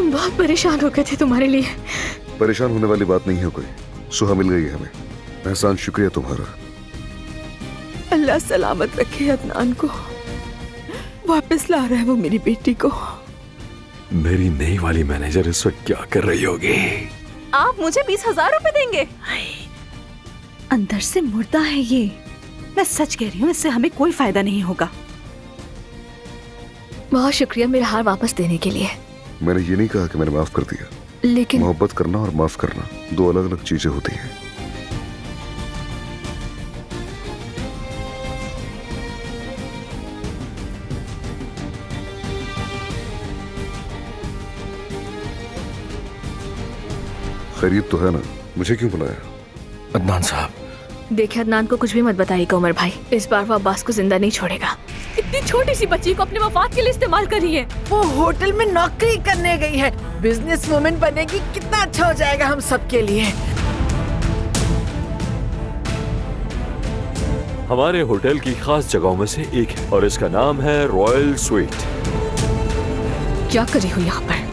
हम बहुत परेशान हो गए थे तुम्हारे लिए। परेशान होने वाली बात नहीं है कोई। सुहा मिल गई है हमें। एहसान शुक्रिया तुम्हारा। अल्लाह सलामत रखे अदनान को। वापस ला रहा है वो मेरी बेटी को। मेरी नई वाली मैनेजर इस वक्त क्या कर रही होगी? आप मुझे 20,000 रुपए देंगे? अंदर से मुर्दा है ये। मैं सच कह रही हूँ, इससे हमें कोई फायदा नहीं होगा। बहुत शुक्रिया मेरा हार वापस देने के लिए। मैंने ये नहीं कहा कि मैंने माफ कर दिया। लेकिन मोहब्बत करना और माफ करना दो अलग अलग चीजें होती हैं। खैरियत तो है ना? मुझे क्यों बुलाया? अदनान साहब, देखिए अदनान को कुछ भी मत बताइएगा उमर भाई। इस बार वो अब्बास को जिंदा नहीं छोड़ेगा। इतनी छोटी सी बच्ची को अपने मफाद के लिए इस्तेमाल करी है। वो होटल में नौकरी करने गई है, बिजनेस वुमेन बनेगी, कितना अच्छा हो जाएगा हम सबके लिए। हमारे होटल की खास जगहों में से एक है और इसका नाम है रॉयल स्वीट। क्या करी हो यहाँ पर?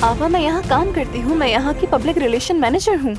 आपा, मैं यहाँ काम करती हूँ। मैं यहाँ की पब्लिक रिलेशन मैनेजर हूँ।